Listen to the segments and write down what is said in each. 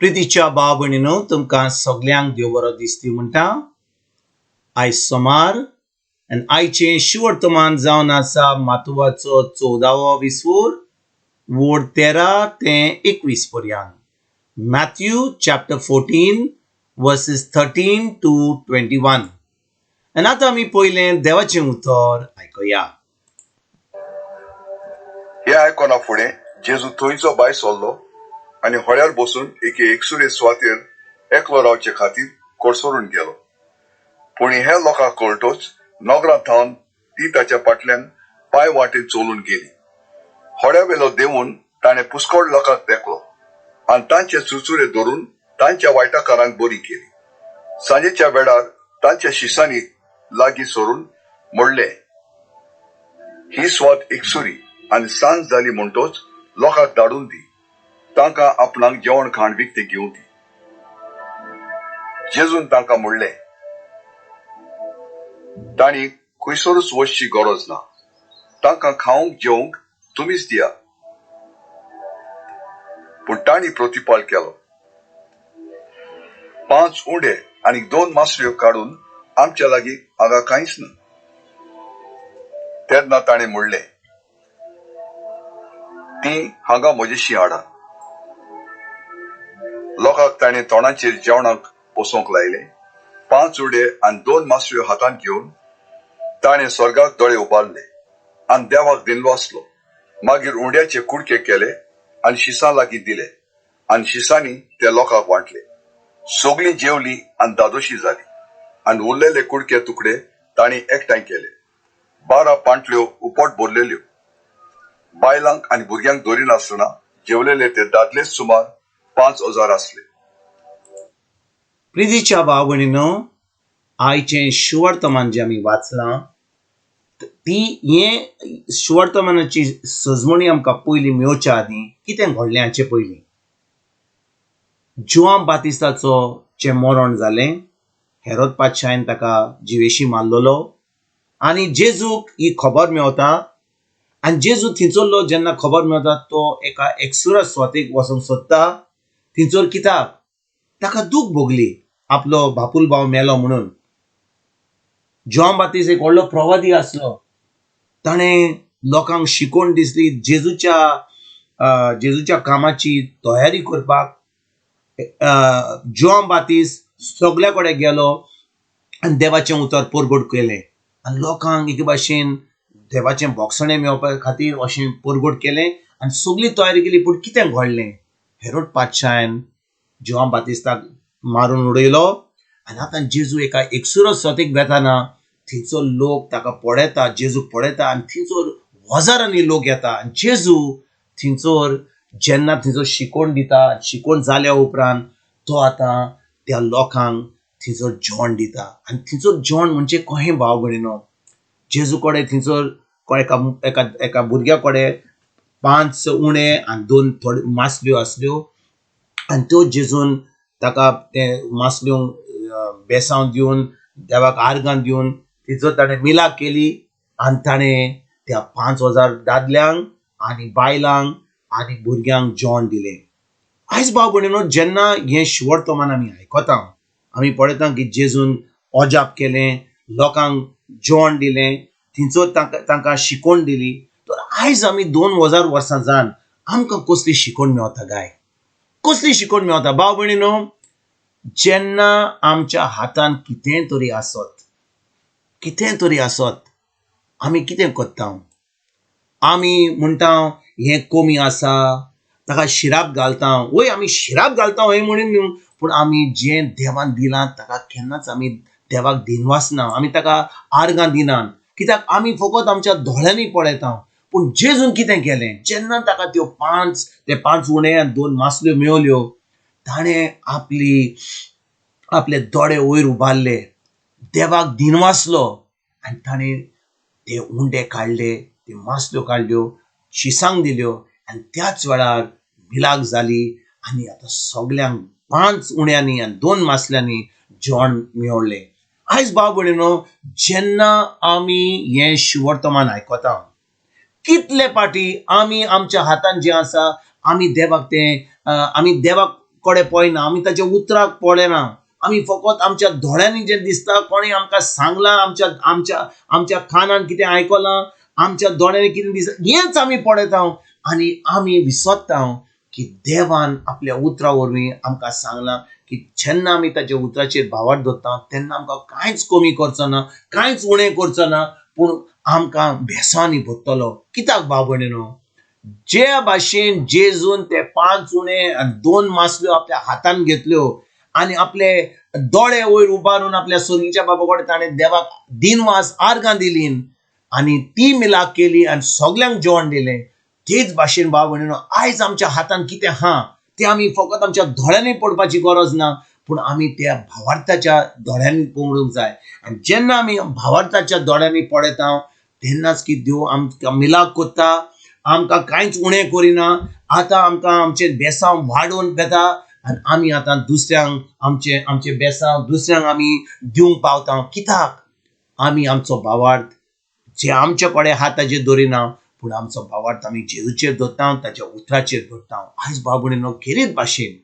प्रितीच्या भाव भयणीनो तुमकां सगळ्यांक देव बरो दीस दी म्हणटा. आयज सोमार आनी आयचें शिवर्तमान जावन आसा मातुवाचो 14वो विसवोर वोड 13 ते 21 पर्यंत. Matthew chapter 14 versus 13 to 21. आनी आतां आमी पयलें देवाचें उतर आयकुया. हे आयकोना फुडें जेजू थंयचो भायर सरलो आनी होड्यार बसून एके एकसुरे सुवातेर एकलो रावचे खातीर कोडसरून गेलो. पूण हे लोकांक कळटोच नगरांत थावन ती ताच्या फाटल्यान पांय वाटेन चलून गेली. होड्या वेलो देंवून ताणें पुस्कोळ लोकांक देखलो आनी तांचे चुचुरे धरून तांच्या वायटाकारांक बरी केली. सांजेच्या वेळार तांच्या शिसांनी लागीं सरून म्हणलें, ही सुवात एकसुरी आनी सांज जाली म्हणटोच लोकांक धाडून दी, तांकां आपणाक जेवण खाण विकतें घेवं दी. जेजून तांकां म्हणलें, तांणी खंयसरूच वचची गरज ना, तांकां खावंक जेवंक तुमीच दिया. पूण तांणी प्रतिपाल केलो, 5 उंडे आनी 2 मासल्यो काडून आमच्या लागीं हांगा कांयच ना. तेन्ना ताणें म्हणलें, ती हांगा म्हजेशी हाडा. लोकांक ताणें तोंडाचेर जेवणाक बसोवंक लायलें. 5 उंडे आनी 2 मासल्यो हातांत घेवन ताणें स्वर्गाक दोळे उबारले आनी देवाक दिनलो आसलो. मागीर उंड्याचे कुडके केले आनी शिसां लागीं दिले आनी शिसांनी ते लोकांक वांटले. सगळीं जेवलीं आनी दादोशी जालीं आनी उरलेले कुडके तुकडे तांणी एकठांय केले. 12 पांटल्यो उपट भरलेल्यो. बायलांक आनी भुरग्यांक धरिनासतना जेवलेले ते दादलेच सुमार 5,000 आसले. प्रितीच्या भाव भयणीनो, आयचें शिवर्तमान जें आमी वाचलां ती हे शिवर्तमानाची सजमणी आमकां पयलीं मेळच्या आदीं कितें घडलें हाचे पयलीं. जोआन बातिस्ताचो जें मरण जालें, हेरोद पादशायन ताका जिवेशी मारलेलो आनी जेजूक ही खबर मेवता आनी जेजू थिंचोरलो जेन्ना खबर मेवता तो एका एकसुरा सुवातेक वचूंक सोदता. थिंचोर कित्याक ताका दूख भोगली, आपलो बापूल भाव मेलो म्हणून. जोआन बातिस्त एक व्हडलो प्रवादी आसलो. ताणें लोकांक शिकोवन दिसली जेजूच्या कामाची तयारी करपाक. जोआन बातिस्त सगळ्या कडेन गेलो आनी देवाचें उतर परगट केलें आनी लोकांक एके भाशेन देवाचें बोगसणें मेळोवपा खातीर अशें परगट केलें आनी सगळी तयारी केली. पूण कितें घडलें? हेरोद पादशायन जोआन बातिस्ताक मारून उडयलो आनी आतां जेजू एका एकसुरो सुवातेक वेताना थंयचो लोक ताका पळयता, जेजूक पळयता आनी थंयचोर हजारांनी लोक येता. आनी जेजू थंयचोर जेन्ना थंयचो शिकोवन दिता, शिकोवन जाल्या उपरांत तो आतां त्या लोकांक थंयचोर जेवण दिता. आनी थंयचोर जेवण म्हणजे कहें भाव भयणीनो, जेजू कडेन थंयचोर एका भुरग्या कडेन 5 उणे आनी 2 थोड्यो मासल्यो आसल्यो आनी त्यो जेजून ताका ते मासल्योंक बेसांव दिवन देवाक आर्गां दिवन तिचो ताणें मिलाप केली आनी ताणें त्या 5,000 दादल्यांक आनी बायलांक आनी भुरग्यांक जेवण दिलें. आयज भाव भयणीनो, जेन्ना हें शिवर्तमान आमी आयकता, आमी पळयता की जेजून ओजाप केलें, लोकांक जेवण दिलें, थंयचोर तांकां शिकोवन दिली. तर आयज आमी 2000 वर्सां जावन आमकां कसली शिकोवन मेवता गाय? कसली शिकोवन मेवता? भाव भयणीनो, जेन्ना आमच्या हातान कितें तरी आसत आमी कितें करता? आमी म्हणटा हें कमी आसा, ताका शिराप घालता. वय आमी शिराप घालता हें म्हणून न्हू, पूण आमी जें देवान दिलां ताका केन्नाच आमी देवाक दिनवासना, आमी ताका आर्गां दिनात. कित्याक आमी फकत आमच्या दोळ्यांनी पळयता. पूण जेजून कितें केलें? जेन्ना ताका त्यो 5 उणे आनी 2 मासल्यो मेवल्यो, ताणें आपले दोळे वयर उबारले, देवाक दिनवासलो आनी ताणें ते उंडे काडले, ते मासल्यो काडल्यो, शिसांक दिल्यो आनी त्याच वेळार मिलाक जाली आनी आतां सगळ्यांक 5 उण्यांनी आनी 2 मासल्यांनी जेवण मेवलें. आयज भाव भयणीनो, जेन्ना आमी हें शिवर्तमान आयकता, कितले पाटी आमी आमच्या हातान जें आसा आमी देवाक कोडे पळयना, आमी ताच्या उतराक पळयना, आमी फकत आमच्या दोळ्यांनी जे दिसता कोणी आमकां सांगलां, आमच्या आमच्या आमच्या कानान कितें आयकलां, आमच्या दोळ्यांनी कितें दिसता हेंच आमी पळयता आनी आमी विसरता की देवान आपल्या उतरा वरवीं आमकां सांगलां की जेन्ना आमी ताच्या उतराचेर भावार्थ दवरता तेन्ना आमकां कांयच कमी करचो ना, कांयच उणें करचो ना, पूण आमकां भेसांनी भरतलो. कित्याक भाव भयणीनो, जे भाशेन जेजून ते 5 उणे आनी 2 मासल्यो आपल्या हातान घेतल्यो आनी आपले दोळे वयर उबारून आपल्या सोर्गीच्या बाबा कडेन ताणें देवाक दिनवास आर्गां दिली आनी ती मिलाक केली आनी सगल्यांक जेवण दिलें. तेच भाशेन भाव भयणीनो आयज आमच्या हातान कितें आहा ते आमी फकत आमच्या दोळ्यांनी पळोवपाची गरज ना, पूण आमी त्या भावार्थाच्या दोळ्यांनी पळोवंक जाय. आनी जेन्ना आमी भावार्थाच्या दोळ्यांनी पळयता तेन्नाच की देव आमकां मिलाक कोत्ता, आमकां कांयच उणें करिना. आतां आमकां आमचें बेसांव वाडोवन घेता आनी आमी आतां दुसऱ्यांक आमचे बेसांव दुसऱ्यांक आमी दिवंक पावता. कित्याक आमी आमचो भावार्थ जे आमचे कडेन आहा ताचेर दवरिना, पूण आमचो भावार्थ आमी जेजूचेर दवरता, ताच्या उतराचेर दवरता. आयज भाव भयणीनो खेरीत भाशेन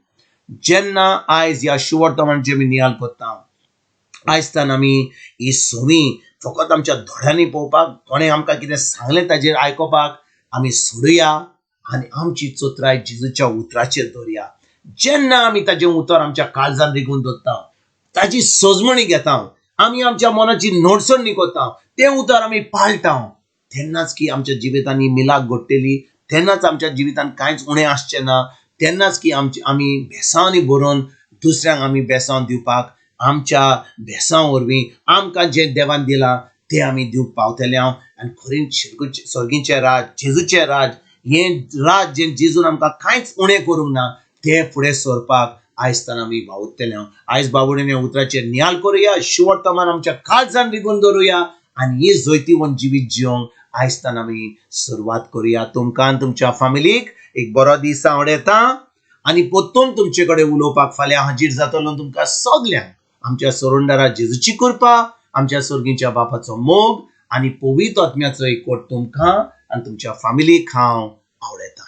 जेन्ना आयज ह्या शुवर्तमानाची आमी नियाळ कोत्ता, आयजतान आमी ही सवी फकत आमच्या दोळ्यांनी पळोवपाक, कोणें आमकां कितें सांगलें ताचेर आयकोपाक आमी सोडुया आनी आमची चोत्राय जेजूच्या उतराचेर दवरया. जेन्ना आमी ताचें उतर आमच्या काळजान रिगून दवरता, ताची सजमणी घेता, आमी आमच्या मनाची नडसणी कोत्ता, तें उतर आमी पाळटा, तेन्नाच की आमच्या जिवितांनी मिलाक घडटली, तेन्नाच आमच्या जिवितांत कांयच उणें आसचें ना, तेन्नाच की आमी भेसांनी भरून दुसऱ्यांक आमी बेसांव दिवपाक आमच्या भेसांव वरवीं आमकां जें देवान दिलां तें आमी दिवंक पावतले. आनी खरें सर्गीचें राज, जेजूचें राज, हें राज जें जेजून आमकां कांयच उणें करूंक ना, तें फुडें सरपाक आयजतान आमी वावुरतले. आयज बाबुडेन ह्या उतराचेर नियाळ करुया, शुवर्तमान आमच्या काळजान रिगून दवरुया आनी ही जैतिवंत जिवीत जिवंक आयजतान आमी सुरवात करुया. तुमकां तुमच्या फॅमिलीक एक बरो दीस हांव येता आनी परतून तुमचे कडेन उलोवपाक फाल्यां हाजीर जातलो. तुमकां सगल्यांक आमच्या सरोंडारा जेजूची कृपा, आमच्या सर्गीच्या बापाचो मोग आनी पवित्र आत्म्याचो एकवट तुमकां आनी तुमच्या फॅमिलीक हांव आवडयता.